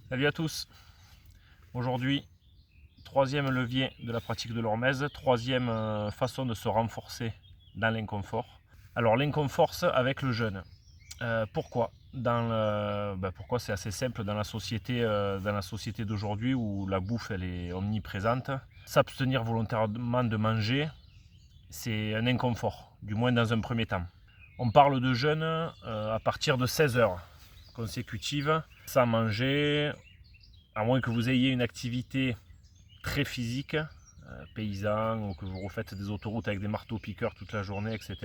Salut à tous. Aujourd'hui, troisième levier de la pratique de l'hormèse, troisième façon de se renforcer dans l'inconfort. Alors l'inconfort avec le jeûne. Pourquoi Pourquoi c'est assez simple dans la société d'aujourd'hui où la bouffe elle est omniprésente. S'abstenir volontairement de manger, c'est un inconfort, du moins dans un premier temps. On parle de jeûne à partir de 16 heures consécutives, sans manger, à moins que vous ayez une activité très physique, paysan, ou que vous refaites des autoroutes avec des marteaux-piqueurs toute la journée, etc.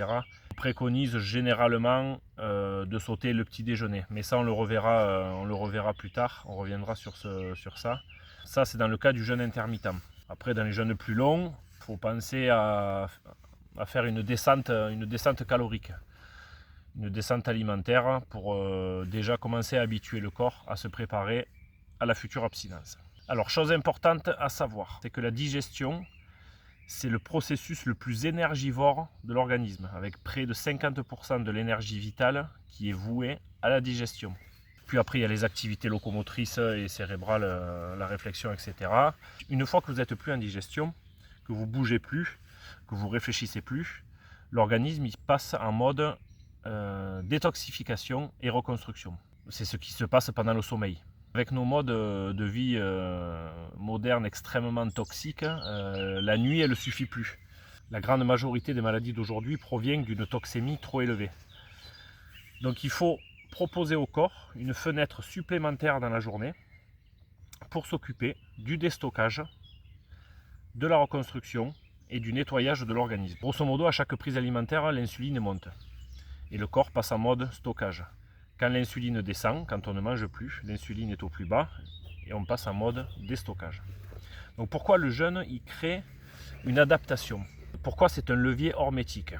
On préconise généralement de sauter le petit déjeuner. Mais ça, on le reverra plus tard, on reviendra sur ça. Ça, c'est dans le cas du jeûne intermittent. Après, dans les jeûnes plus longs, il faut penser à faire une descente calorique, une descente alimentaire pour déjà commencer à habituer le corps à se préparer à la future abstinence. Alors, chose importante à savoir, c'est que la digestion, c'est le processus le plus énergivore de l'organisme, avec près de 50% de l'énergie vitale qui est vouée à la digestion. Puis après, il y a les activités locomotrices et cérébrales, la réflexion, etc. Une fois que vous n'êtes plus en digestion, que vous ne bougez plus, que vous ne réfléchissez plus, l'organisme il passe en mode détoxification et reconstruction. C'est ce qui se passe pendant le sommeil. Avec nos modes de vie modernes extrêmement toxiques, la nuit elle ne suffit plus. La grande majorité des maladies d'aujourd'hui proviennent d'une toxémie trop élevée. Donc il faut proposer au corps une fenêtre supplémentaire dans la journée pour s'occuper du déstockage, de la reconstruction et du nettoyage de l'organisme. Grosso modo, à chaque prise alimentaire, l'insuline monte et le corps passe en mode stockage. Quand l'insuline descend, quand on ne mange plus, l'insuline est au plus bas et on passe en mode déstockage. Donc pourquoi le jeûne il crée une adaptation? Pourquoi c'est un levier hormétique?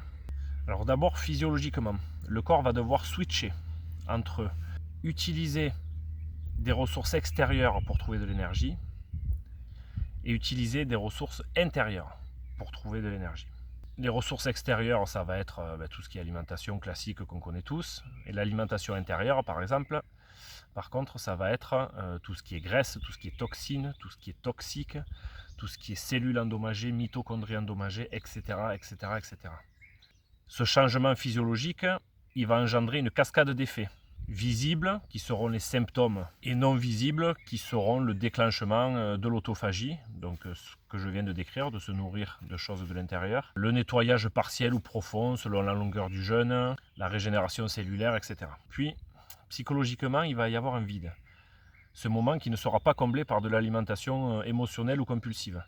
Alors d'abord physiologiquement, le corps va devoir switcher entre utiliser des ressources extérieures pour trouver de l'énergie et utiliser des ressources intérieures pour trouver de l'énergie. Les ressources extérieures, ça va être tout ce qui est alimentation classique qu'on connaît tous. Et l'alimentation intérieure, par contre, ça va être tout ce qui est graisse, tout ce qui est toxine, tout ce qui est toxique, tout ce qui est cellules endommagées, mitochondries endommagées, etc., etc., etc. Ce changement physiologique, il va engendrer une cascade d'effets visibles, qui seront les symptômes, et non visibles, qui seront le déclenchement de l'autophagie, donc ce que je viens de décrire, de se nourrir de choses de l'intérieur, le nettoyage partiel ou profond selon la longueur du jeûne, la régénération cellulaire, etc. Puis, psychologiquement, il va y avoir un vide. Ce moment qui ne sera pas comblé par de l'alimentation émotionnelle ou compulsive.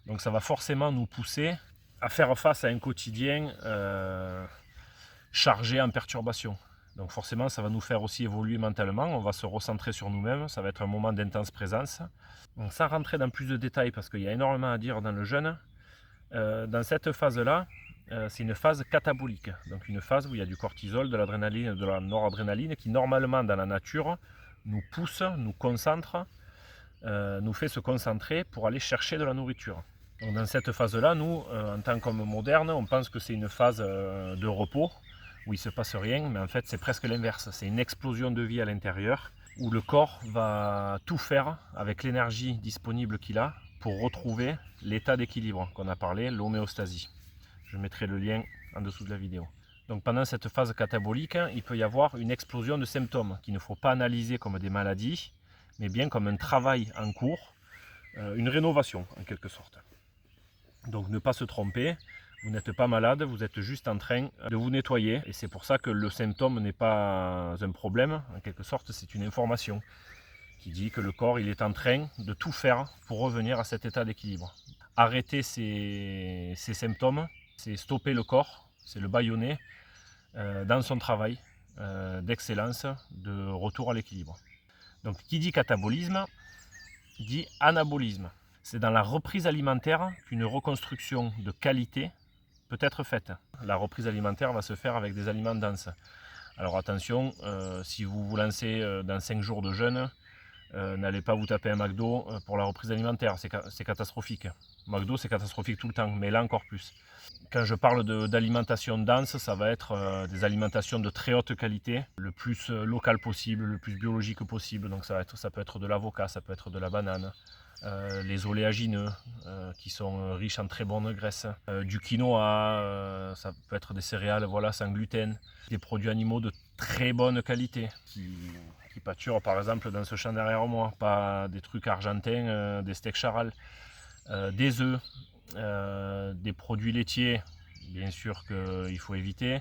Donc ça va forcément nous pousser à faire face à un quotidien chargé en perturbations. Donc forcément, ça va nous faire aussi évoluer mentalement, on va se recentrer sur nous-mêmes, ça va être un moment d'intense présence. Donc sans rentrer dans plus de détails, parce qu'il y a énormément à dire dans le jeûne, dans cette phase-là, c'est une phase catabolique, donc une phase où il y a du cortisol, de l'adrénaline et de la noradrénaline qui normalement dans la nature nous pousse, nous concentre, nous fait se concentrer pour aller chercher de la nourriture. Donc dans cette phase-là, nous, en tant qu'hommes modernes, on pense que c'est une phase de repos, où il ne se passe rien, mais en fait c'est presque l'inverse. C'est une explosion de vie à l'intérieur, où le corps va tout faire avec l'énergie disponible qu'il a pour retrouver l'état d'équilibre qu'on a parlé, l'homéostasie. Je mettrai le lien en dessous de la vidéo. Donc pendant cette phase catabolique, il peut y avoir une explosion de symptômes qu'il ne faut pas analyser comme des maladies, mais bien comme un travail en cours, une rénovation en quelque sorte. Donc ne pas se tromper, vous n'êtes pas malade, vous êtes juste en train de vous nettoyer. Et c'est pour ça que le symptôme n'est pas un problème, en quelque sorte c'est une information qui dit que le corps il est en train de tout faire pour revenir à cet état d'équilibre. Arrêter ces symptômes, c'est stopper le corps, c'est le bâillonner dans son travail d'excellence, de retour à l'équilibre. Donc qui dit catabolisme, dit anabolisme. C'est dans la reprise alimentaire qu'une reconstruction de qualité peut être faite. La reprise alimentaire va se faire avec des aliments denses. Alors attention, si vous vous lancez dans 5 jours de jeûne, N'allez pas vous taper un McDo pour la reprise alimentaire, c'est catastrophique. McDo, c'est catastrophique tout le temps, mais là encore plus. Quand je parle d'alimentation dense, ça va être des alimentations de très haute qualité, le plus local possible, le plus biologique possible. Donc ça peut être de l'avocat, ça peut être de la banane, les oléagineux qui sont riches en très bonnes graisses, du quinoa, ça peut être des céréales voilà, sans gluten, des produits animaux de très bonne qualité qui pâturent par exemple dans ce champ derrière moi, pas des trucs argentins, des steaks charal, des œufs, des produits laitiers, bien sûr qu'il faut éviter.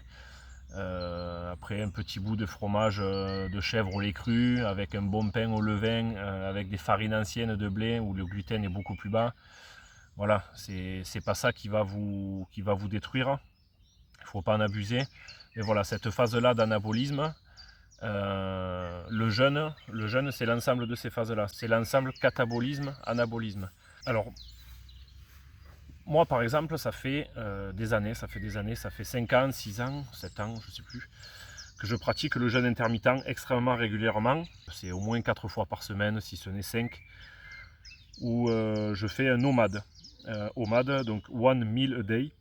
Après un petit bout de fromage de chèvre au lait cru, avec un bon pain au levain, avec des farines anciennes de blé où le gluten est beaucoup plus bas. Voilà, c'est pas ça qui va vous détruire. Il ne faut pas en abuser. Et voilà, cette phase-là d'anabolisme, le jeûne c'est l'ensemble de ces phases-là. C'est l'ensemble catabolisme, anabolisme. Alors, moi, par exemple, ça fait des années, ça fait 5 ans, 6 ans, 7 ans, je ne sais plus, que je pratique le jeûne intermittent extrêmement régulièrement. C'est au moins 4 fois par semaine, si ce n'est 5, où je fais un OMAD. OMAD, donc One Meal a Day.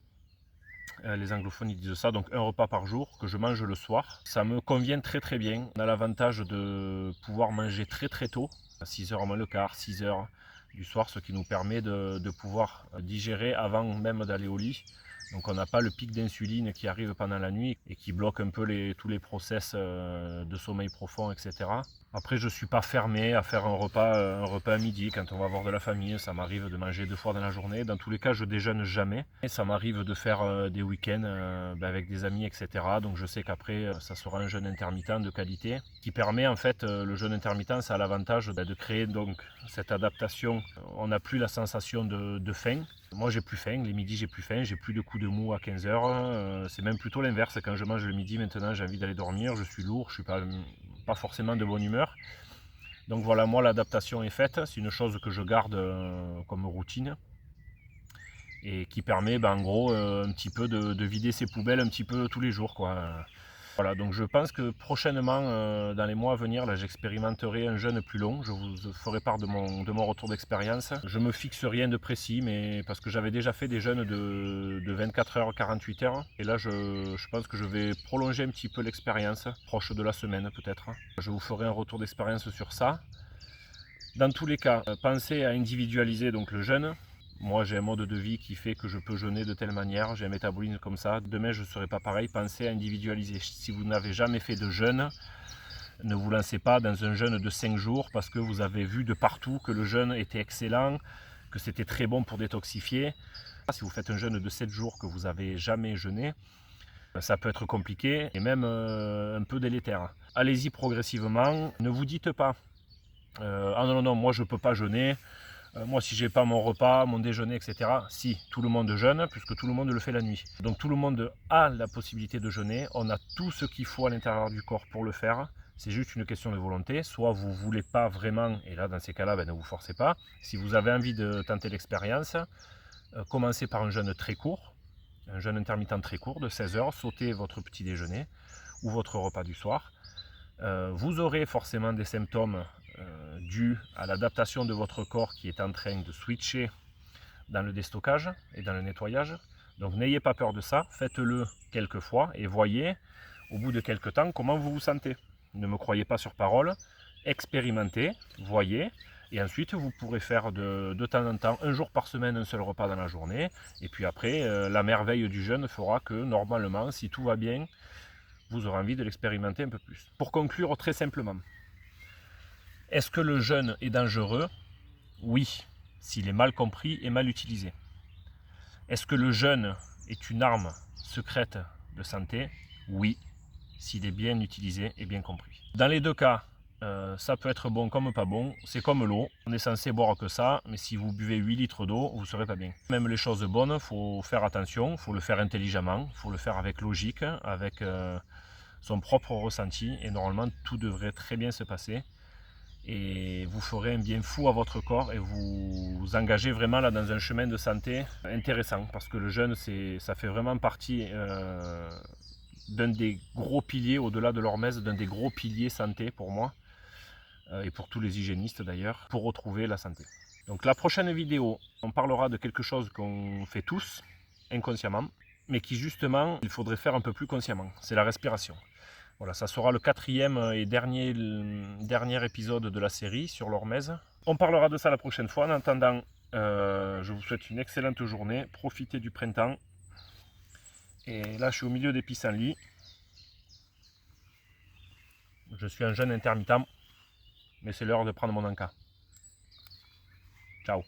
Les anglophones ils disent ça, donc un repas par jour que je mange le soir. Ça me convient très très bien. On a l'avantage de pouvoir manger très très tôt, à 6h moins le quart, 6h du soir, ce qui nous permet de pouvoir digérer avant même d'aller au lit. Donc on n'a pas le pic d'insuline qui arrive pendant la nuit et qui bloque un peu tous les process de sommeil profond, etc. Après, je ne suis pas fermé à faire un repas à midi quand on va voir de la famille. Ça m'arrive de manger 2 fois dans la journée. Dans tous les cas, je déjeune jamais. Et ça m'arrive de faire des week-ends avec des amis, etc. Donc je sais qu'après, ça sera un jeûne intermittent de qualité qui permet en fait, le jeûne intermittent, ça a l'avantage de créer donc cette adaptation. On n'a plus la sensation de faim. Moi, j'ai plus faim. Les midis, j'ai plus faim. J'ai plus de coups de mou à 15h. C'est même plutôt l'inverse. Quand je mange le midi, maintenant, j'ai envie d'aller dormir. Je suis lourd. Je suis pas forcément de bonne humeur. Donc voilà, moi l'adaptation est faite, c'est une chose que je garde comme routine et qui permet en gros un petit peu de vider ses poubelles un petit peu tous les jours quoi. Voilà, donc je pense que prochainement, dans les mois à venir, là, j'expérimenterai un jeûne plus long. Je vous ferai part de mon retour d'expérience. Je me fixe rien de précis, mais parce que j'avais déjà fait des jeûnes de 24 heures, 48 heures. Et là, je pense que je vais prolonger un petit peu l'expérience, proche de la semaine peut-être. Je vous ferai un retour d'expérience sur ça. Dans tous les cas, pensez à individualiser donc le jeûne. Moi, j'ai un mode de vie qui fait que je peux jeûner de telle manière, j'ai un métabolisme comme ça. Demain, je ne serai pas pareil. Pensez à individualiser. Si vous n'avez jamais fait de jeûne, ne vous lancez pas dans un jeûne de 5 jours parce que vous avez vu de partout que le jeûne était excellent, que c'était très bon pour détoxifier. Si vous faites un jeûne de 7 jours que vous n'avez jamais jeûné, ça peut être compliqué et même un peu délétère. Allez-y progressivement. Ne vous dites pas ah non, moi je ne peux pas jeûner. Moi, si j'ai pas mon repas, mon déjeuner, etc. Si, tout le monde jeûne, puisque tout le monde le fait la nuit. Donc tout le monde a la possibilité de jeûner. On a tout ce qu'il faut à l'intérieur du corps pour le faire. C'est juste une question de volonté. Soit vous ne voulez pas vraiment, et là, dans ces cas-là, ne vous forcez pas. Si vous avez envie de tenter l'expérience, commencez par un jeûne très court, un jeûne intermittent très court de 16 heures. Sautez votre petit déjeuner ou votre repas du soir. Vous aurez forcément des symptômes dus à l'adaptation de votre corps qui est en train de switcher dans le déstockage et dans le nettoyage. Donc n'ayez pas peur de ça, faites-le quelques fois et voyez au bout de quelques temps comment vous vous sentez. Ne me croyez pas sur parole, expérimentez, voyez, et ensuite vous pourrez faire de temps en temps, un jour par semaine, un seul repas dans la journée. Et puis après, la merveille du jeûne fera que normalement, si tout va bien, vous aurez envie de l'expérimenter un peu plus. Pour conclure très simplement, est-ce que le jeûne est dangereux? Oui, s'il est mal compris et mal utilisé. Est-ce que le jeûne est une arme secrète de santé? Oui, s'il est bien utilisé et bien compris. Dans les deux cas, ça peut être bon comme pas bon, c'est comme l'eau, on est censé boire que ça, mais si vous buvez 8 litres d'eau, vous ne serez pas bien. Même les choses bonnes, il faut faire attention, il faut le faire intelligemment, il faut le faire avec logique, avec son propre ressenti, et normalement tout devrait très bien se passer. Et vous ferez un bien fou à votre corps et vous vous engagez vraiment là dans un chemin de santé intéressant parce que le jeûne ça fait vraiment partie d'un des gros piliers, au-delà de l'hormèse, d'un des gros piliers santé pour moi. et pour tous les hygiénistes d'ailleurs, pour retrouver la santé. Donc la prochaine vidéo, on parlera de quelque chose qu'on fait tous, inconsciemment, mais qui justement, il faudrait faire un peu plus consciemment, c'est la respiration. Voilà, ça sera le 4e et dernier épisode de la série sur l'hormèse. On parlera de ça la prochaine fois. En attendant, je vous souhaite une excellente journée, profitez du printemps. Et là, je suis au milieu des pissenlits. Je suis un jeune intermittent, mais c'est l'heure de prendre mon encas. Ciao.